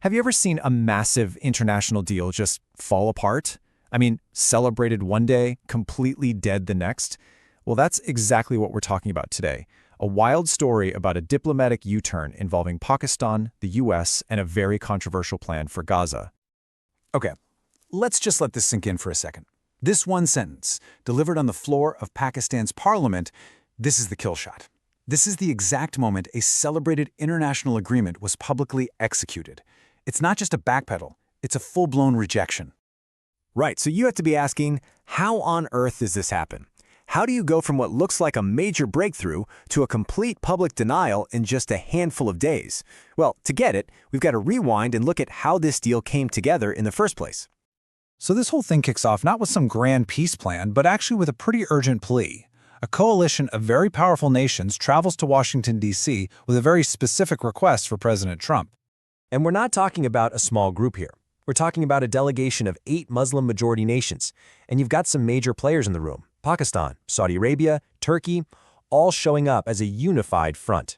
Have you ever seen a massive international deal just fall apart? I mean, celebrated one day, completely dead the next? Well, that's exactly what we're talking about today. A wild story about a diplomatic U-turn involving Pakistan, the US, and a very controversial plan for Gaza. Okay, let's just let this sink in for a second. This one sentence, delivered on the floor of Pakistan's parliament, this is the kill shot. This is the exact moment a celebrated international agreement was publicly executed. It's not just a backpedal, it's a full-blown rejection. Right, so you have to be asking, how on earth does this happen? How do you go from what looks like a major breakthrough to a complete public denial in just a handful of days? Well, to get it, we've got to rewind and look at how this deal came together in the first place. So this whole thing kicks off not with some grand peace plan, but actually with a pretty urgent plea. A coalition of very powerful nations travels to Washington, D.C. with a very specific request for President Trump. And we're not talking about a small group here. We're talking about a delegation of 8 Muslim-majority nations. And you've got some major players in the room: Pakistan, Saudi Arabia, Turkey, all showing up as a unified front.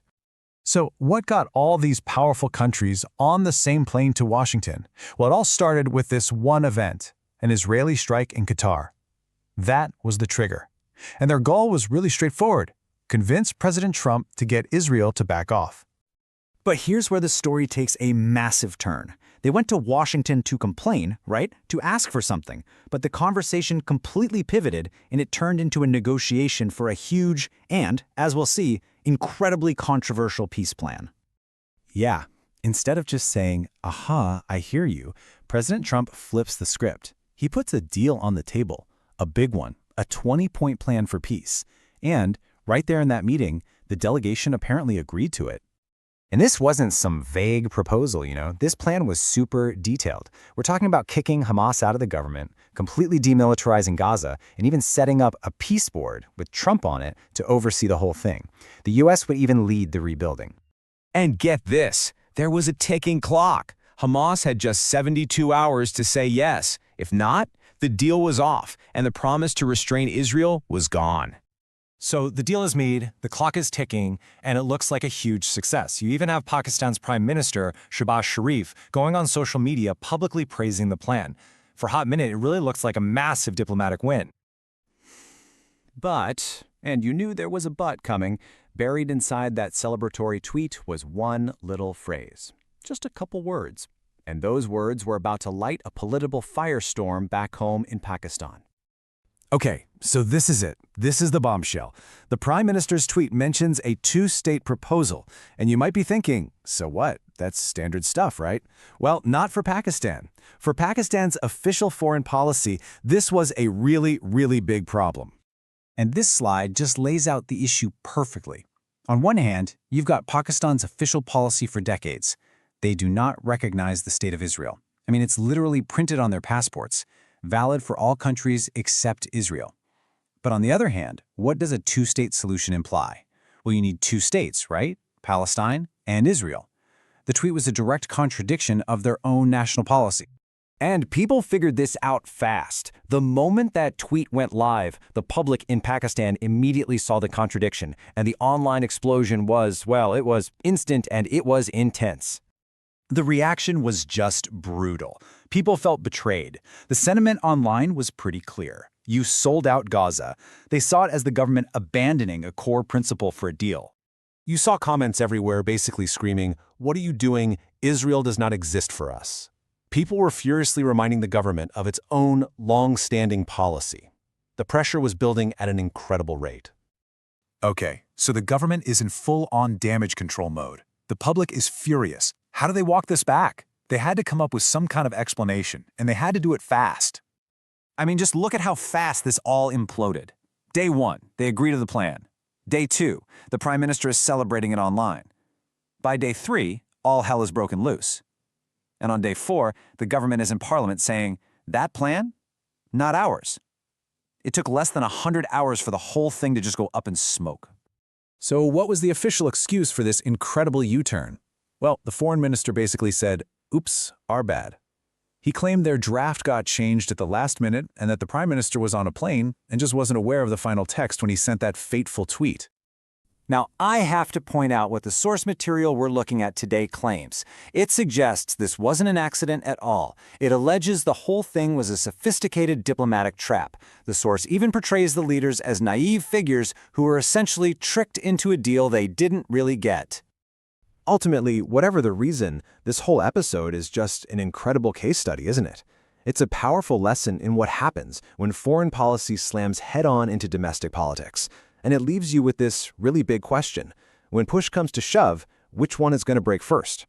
So what got all these powerful countries on the same plane to Washington? Well, it all started with this one event, an Israeli strike in Qatar. That was the trigger. And their goal was really straightforward: convince President Trump to get Israel to back off. But here's where the story takes a massive turn. They went to Washington to complain, right? To ask for something. But the conversation completely pivoted, and it turned into a negotiation for a huge and, as we'll see, incredibly controversial peace plan. Yeah, instead of just saying, "Aha, I hear you," President Trump flips the script. He puts a deal on the table, a big one, a 20-point plan for peace. And right there in that meeting, the delegation apparently agreed to it. And this wasn't some vague proposal, This plan was super detailed. We're talking about kicking Hamas out of the government, completely demilitarizing Gaza, and even setting up a peace board with Trump on it to oversee the whole thing. The U.S. would even lead the rebuilding. And get this, there was a ticking clock. Hamas had just 72 hours to say yes. If not, the deal was off, and the promise to restrain Israel was gone. So the deal is made, the clock is ticking, and it looks like a huge success. You even have Pakistan's Prime Minister, Shehbaz Sharif, going on social media publicly praising the plan. For a hot minute, it really looks like a massive diplomatic win. But, and you knew there was a but coming, buried inside that celebratory tweet was one little phrase. Just a couple words. And those words were about to light a political firestorm back home in Pakistan. Okay, so this is it. This is the bombshell. The Prime Minister's tweet mentions a two-state proposal, and you might be thinking, so what? That's standard stuff, right? Well, not for Pakistan. For Pakistan's official foreign policy, this was a really, really big problem. And this slide just lays out the issue perfectly. On one hand, you've got Pakistan's official policy for decades. They do not recognize the state of Israel. I mean, it's literally printed on their passports, valid for all countries except Israel. But on the other hand, what does a two-state solution imply? Well, you need 2 states, right? Palestine and Israel. The tweet was a direct contradiction of their own national policy. And people figured this out fast. The moment that tweet went live, the public in Pakistan immediately saw the contradiction, and the online explosion was, well, it was instant and it was intense. The reaction was just brutal. People felt betrayed. The sentiment online was pretty clear. You sold out Gaza. They saw it as the government abandoning a core principle for a deal. You saw comments everywhere basically screaming, "What are you doing? Israel does not exist for us." People were furiously reminding the government of its own long-standing policy. The pressure was building at an incredible rate. Okay, so the government is in full-on damage control mode. The public is furious. How do they walk this back? They had to come up with some kind of explanation, and they had to do it fast. I mean, just look at how fast this all imploded. Day 1, they agree to the plan. Day 2, the Prime Minister is celebrating it online. By day 3, all hell is broken loose. And on day 4, the government is in Parliament saying, that plan? Not ours. It took less than 100 hours for the whole thing to just go up in smoke. So what was the official excuse for this incredible U-turn? Well, the foreign minister basically said, "Oops, our bad." He claimed their draft got changed at the last minute and that the Prime Minister was on a plane and just wasn't aware of the final text when he sent that fateful tweet. Now, I have to point out what the source material we're looking at today claims. It suggests this wasn't an accident at all. It alleges the whole thing was a sophisticated diplomatic trap. The source even portrays the leaders as naive figures who were essentially tricked into a deal they didn't really get. Ultimately, whatever the reason, this whole episode is just an incredible case study, isn't it? It's a powerful lesson in what happens when foreign policy slams head-on into domestic politics. And it leaves you with this really big question. When push comes to shove, which one is going to break first?